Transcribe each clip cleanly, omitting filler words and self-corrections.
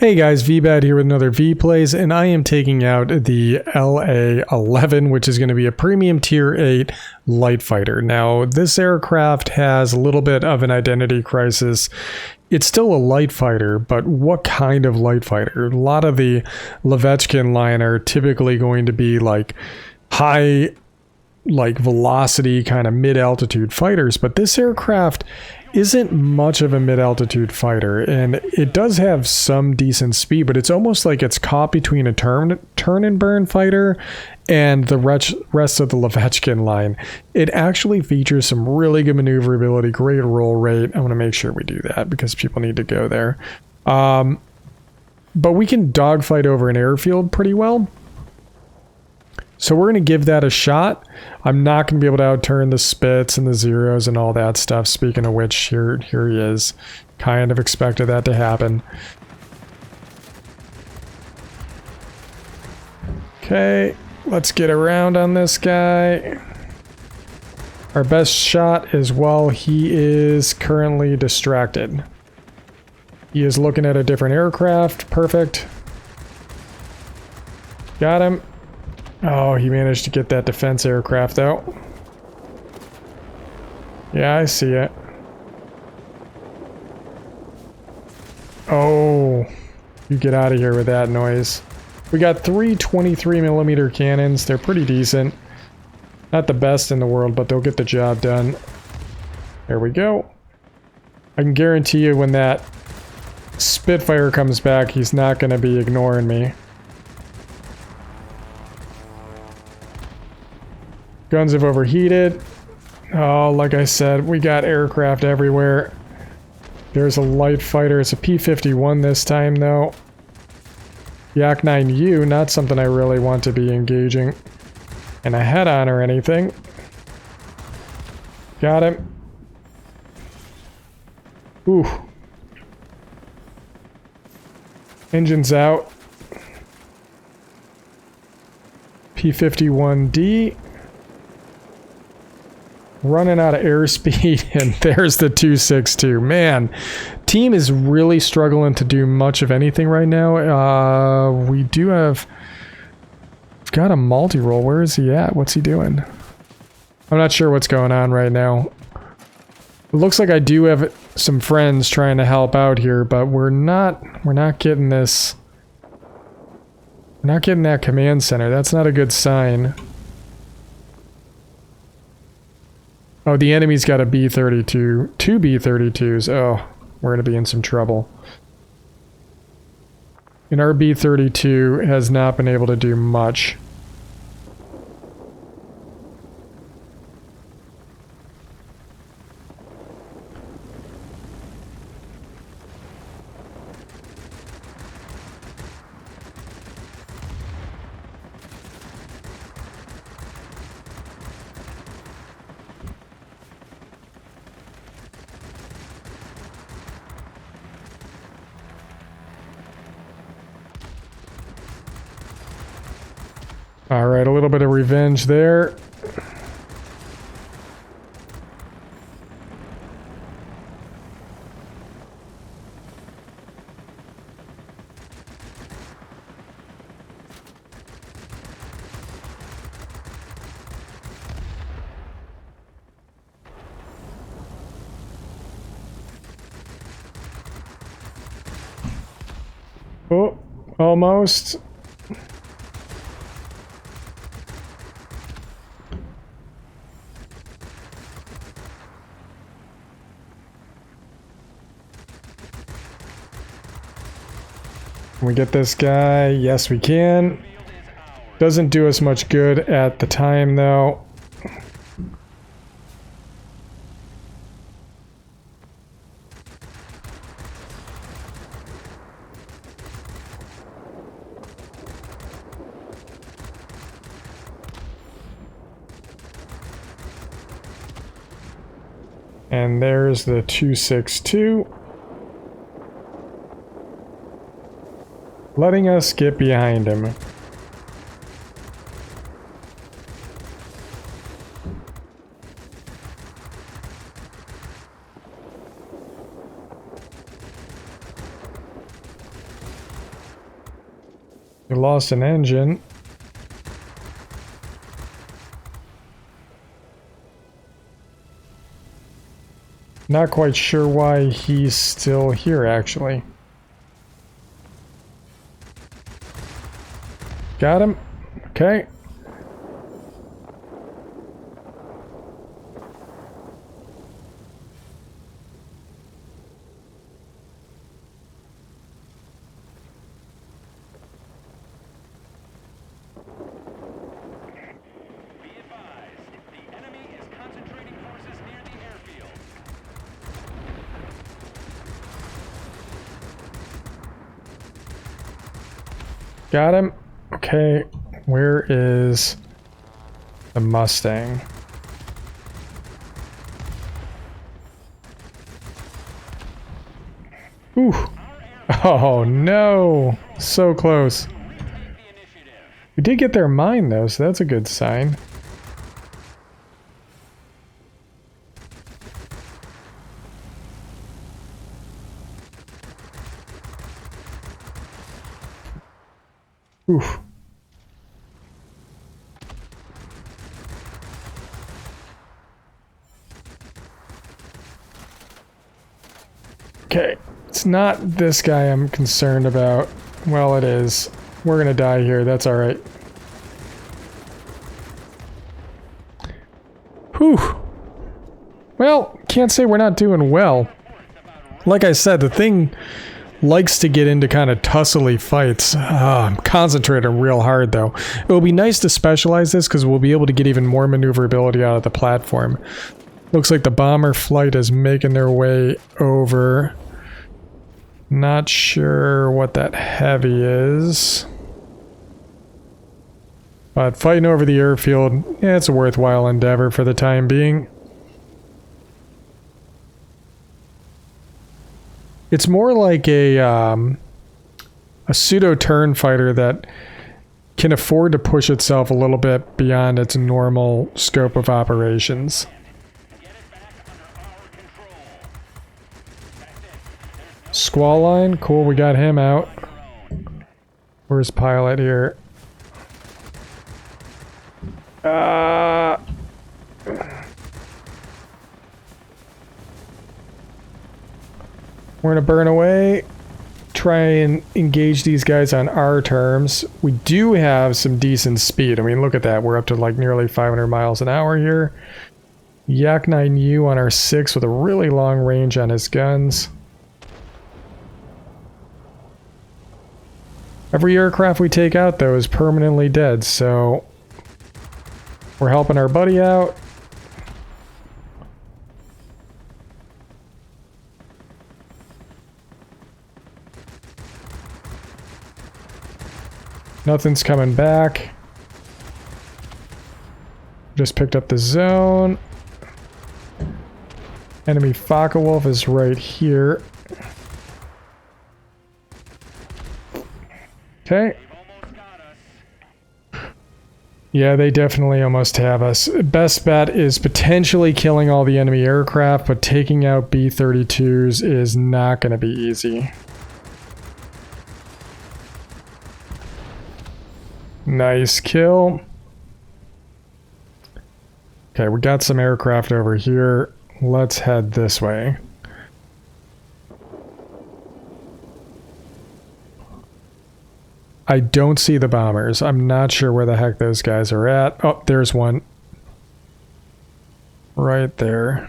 Hey guys, Veebat here with another V-Plays, and I am taking out the La-11, which is going to be a premium tier 8 light fighter. Now, this aircraft has a little bit of an identity crisis. It's still a light fighter, but what kind of light fighter? A lot of the Levechkin line are typically going to be like high velocity kind of mid-altitude fighters, but this aircraft isn't much of a mid-altitude fighter, and it does have some decent speed, but it's almost like it's caught between a turn and burn fighter and the rest of the Levechkin line. It actually features some really good maneuverability, great roll rate. I want to make sure we do that because people need to go there. But we can dogfight over an airfield pretty well. So we're going to give that a shot. I'm not going to be able to outturn the Spits and the Zeros and all that stuff. Speaking of which, here he is. Kind of expected that to happen. Okay, let's get around on this guy. Our best shot is while he is currently distracted. He is looking at a different aircraft. Perfect. Got him. Oh, he managed to get that defense aircraft out. Yeah, I see it. Oh, you get out of here with that noise. We got 3 23mm cannons. They're pretty decent. Not the best in the world, but they'll get the job done. There we go. I can guarantee you when that Spitfire comes back, he's not going to be ignoring me. Guns have overheated. Oh, like I said, we got aircraft everywhere. There's a light fighter. It's a P-51 this time, though. Yak 9U, not something I really want to be engaging in a head-on or anything. Got him. Ooh. Engine's out. P-51D. Running out of airspeed, and there's the 262. Man, team is really struggling to do much of anything right now. We do have... We've got a multi-roll. Where is he at? What's he doing? I'm not sure what's going on right now. It looks like I do have some friends trying to help out here, but we're not getting this... We're not getting that command center. That's not a good sign. Oh, the enemy's got a B-32. 2 B-32s. Oh, we're going to be in some trouble. And our B-32 has not been able to do much. Alright, a little bit of revenge there. Oh, almost. Can we get this guy? Yes, we can. Doesn't do us much good at the time, though. And there's the 262. Letting us get behind him. We lost an engine. Not quite sure why he's still here, actually. Got him. Okay. Got him. Okay, where is the Mustang? Ooh. Oh no, so close. We did get their mine though, so that's a good sign. Oof. Okay, it's not this guy I'm concerned about. Well, it is. We're gonna die here, that's alright. Whew. Well, can't say we're not doing well. Like I said, the thing likes to get into kind of tussly fights. I'm concentrating real hard though. It will be nice to specialize this because we'll be able to get even more maneuverability out of the platform. Looks like the bomber flight is making their way over. Not sure what that heavy is. But fighting over the airfield, yeah, it's a worthwhile endeavor for the time being. It's more like a pseudo-turn fighter that can afford to push itself a little bit beyond its normal scope of operations. Squall line, cool, we got him out. Where's pilot here? We're gonna burn away, try and engage these guys on our terms. We do have some decent speed. I mean, look at that. We're up to like nearly 500 miles an hour here. Yak 9U on our 6 with a really long range on his guns. Every aircraft we take out, though, is permanently dead, so we're helping our buddy out. Nothing's coming back. Just picked up the zone. Enemy Focke-Wulf is right here. Okay. Yeah, they definitely almost have us. Best bet is potentially killing all the enemy aircraft, but taking out B-32s is not going to be easy. Nice kill. Okay, we got some aircraft over here. Let's head this way. I don't see the bombers. I'm not sure where the heck those guys are at. Oh, there's one. Right there.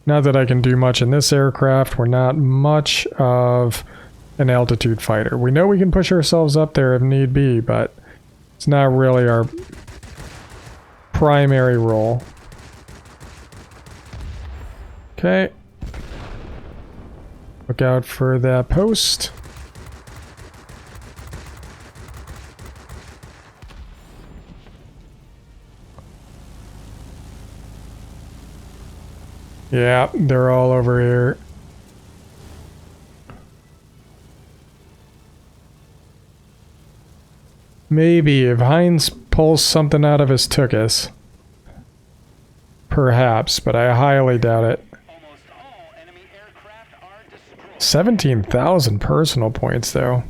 Not that I can do much in this aircraft. We're not much of an altitude fighter. We know we can push ourselves up there if need be, but it's not really our primary role. Okay. Look out for that post. Yeah, they're all over here. Maybe if Heinz pulls something out of his tuchus. Perhaps, but I highly doubt it. 17,000 personal points, though.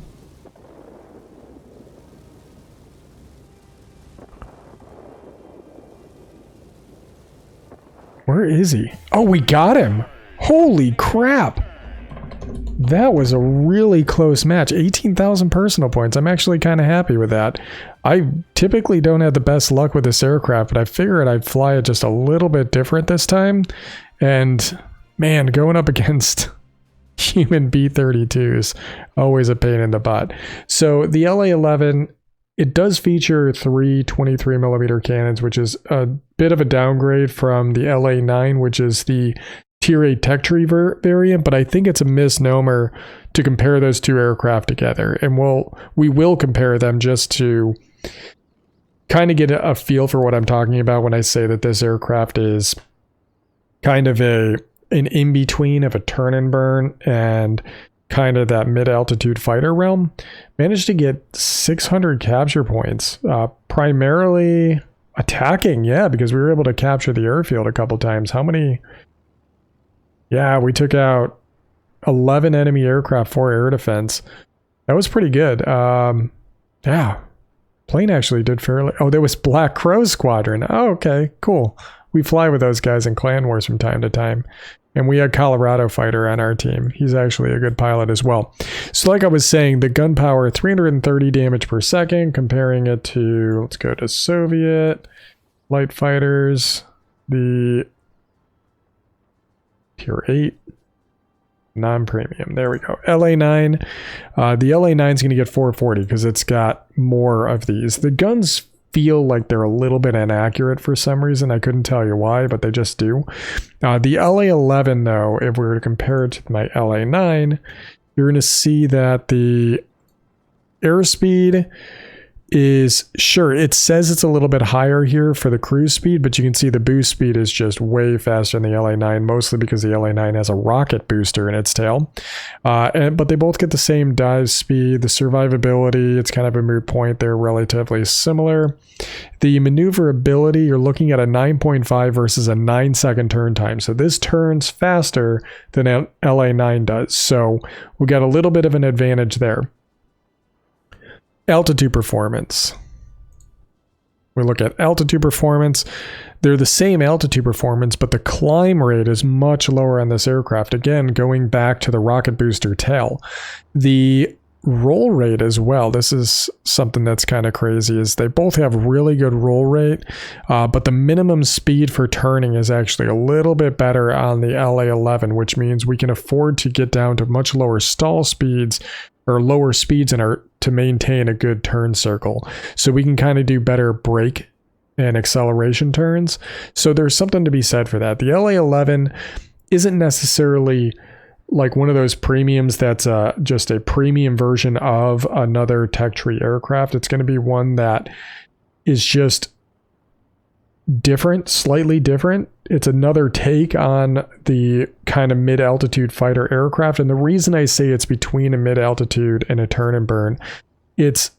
is he? Oh, we got him. Holy crap. That was a really close match. 18,000 personal points. I'm actually kind of happy with that. I typically don't have the best luck with this aircraft, but I figured I'd fly it just a little bit different this time. And man, going up against human B-32s, always a pain in the butt. So the La-11, it does feature 3 23mm cannons, which is a bit of a downgrade from the La-9, which is the Tier 8 tech tree variant, but I think it's a misnomer to compare those two aircraft together. And we will compare them just to kind of get a feel for what I'm talking about when I say that this aircraft is kind of an in-between of a turn and burn and kind of that mid-altitude fighter realm. Managed to get 600 capture points, primarily attacking, yeah, because we were able to capture the airfield a couple times. How many? Yeah, we took out 11 enemy aircraft for air defense. That was pretty good. Yeah, plane actually did fairly... Oh, there was Black Crow Squadron. Oh, okay, cool. We fly with those guys in Clan Wars from time to time. And we had Colorado Fighter on our team. He's actually a good pilot as well. So like I was saying, the gun power, 330 damage per second, comparing it to, let's go to Soviet light fighters, the Tier 8 non-premium. There we go. La-9. The La-9 is going to get 440 because it's got more of these. The guns feel like they're a little bit inaccurate for some reason. I couldn't tell you why, but they just do. The La-11, though, if we were to compare it to my La-9, you're going to see that the airspeed is, sure, it says it's a little bit higher here for the cruise speed, but you can see the boost speed is just way faster than the La-9, mostly because the La-9 has a rocket booster in its tail. But they both get the same dive speed. The survivability, it's kind of a moot point. They're relatively similar. The maneuverability, you're looking at a 9.5 versus a 9-second turn time. So this turns faster than La-9 does. So we got a little bit of an advantage there. Altitude performance. We look at altitude performance. They're the same altitude performance, but the climb rate is much lower on this aircraft. Again, going back to the rocket booster tail. The roll rate as well, this is something that's kind of crazy, is they both have really good roll rate, but the minimum speed for turning is actually a little bit better on the La-11, which means we can afford to get down to much lower stall speeds or lower speeds to maintain a good turn circle. So we can kind of do better brake and acceleration turns. So there's something to be said for that. The La-11 isn't necessarily like one of those premiums that's just a premium version of another tech tree aircraft. It's going to be one that is just different, slightly different. It's another take on the kind of mid-altitude fighter aircraft. And the reason I say it's between a mid-altitude and a turn and burn, it's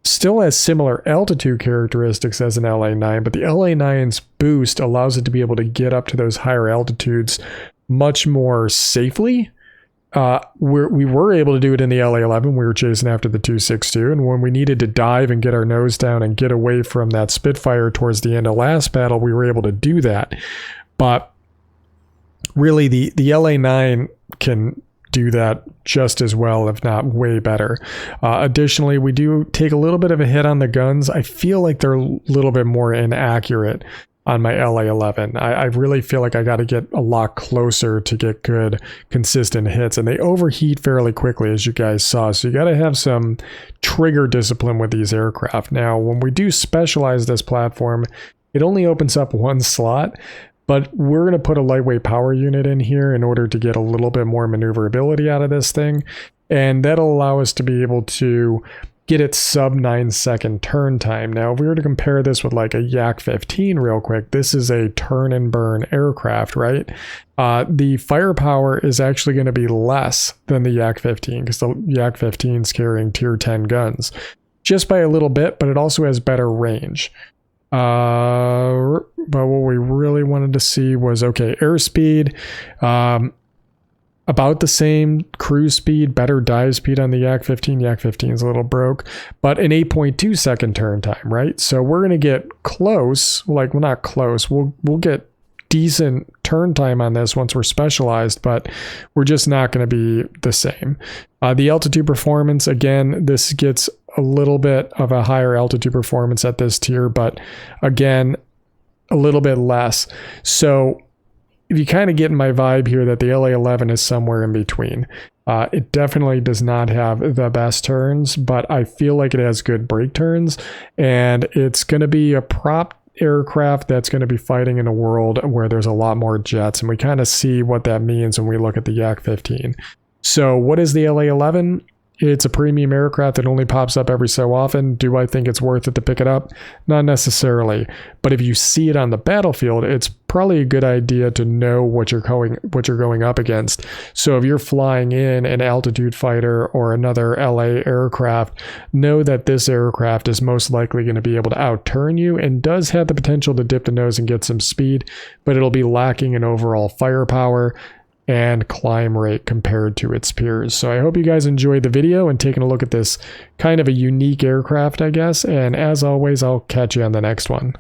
still has similar altitude characteristics as an La-9, but the La-9's boost allows it to be able to get up to those higher altitudes much more safely. We were able to do it in the La-11. We were chasing after the 262, and when we needed to dive and get our nose down and get away from that Spitfire towards the end of last battle, we were able to do that. But really, the La-9 can do that just as well, if not way better. Additionally, we do take a little bit of a hit on the guns. I feel like they're a little bit more inaccurate on my La-11. I really feel like I got to get a lot closer to get good, consistent hits, and they overheat fairly quickly, as you guys saw. So you got to have some trigger discipline with these aircraft. Now, when we do specialize this platform, it only opens up one slot, but we're going to put a lightweight power unit in here in order to get a little bit more maneuverability out of this thing, and that'll allow us to be able to get its sub 9-second turn time. Now, if we were to compare this with like a Yak-15 real quick, this is a turn and burn aircraft, right? The firepower is actually going to be less than the Yak-15 because the Yak-15 is carrying tier 10 guns just by a little bit, but it also has better range. But what we really wanted to see was, okay, airspeed, about the same cruise speed, better dive speed on the Yak-15. Yak-15 is a little broke, but an 8.2 second turn time, right? So we're going to get close, like, well, not close. We'll get decent turn time on this once we're specialized, but we're just not going to be the same. The altitude performance, again, this gets a little bit of a higher altitude performance at this tier, but again, a little bit less. So if you kind of get my vibe here that the La-11 is somewhere in between. It definitely does not have the best turns, but I feel like it has good brake turns, and it's going to be a prop aircraft that's going to be fighting in a world where there's a lot more jets, and we kind of see what that means when we look at the Yak-15. So what is the La-11? It's a premium aircraft that only pops up every so often. Do I think it's worth it to pick it up? Not necessarily. But if you see it on the battlefield, it's probably a good idea to know what you're going up against. So if you're flying in an altitude fighter or another LA aircraft, know that this aircraft is most likely going to be able to outturn you and does have the potential to dip the nose and get some speed, but it'll be lacking in overall firepower and climb rate compared to its peers. So I hope you guys enjoyed the video and taking a look at this kind of a unique aircraft, I guess. And as always, I'll catch you on the next one.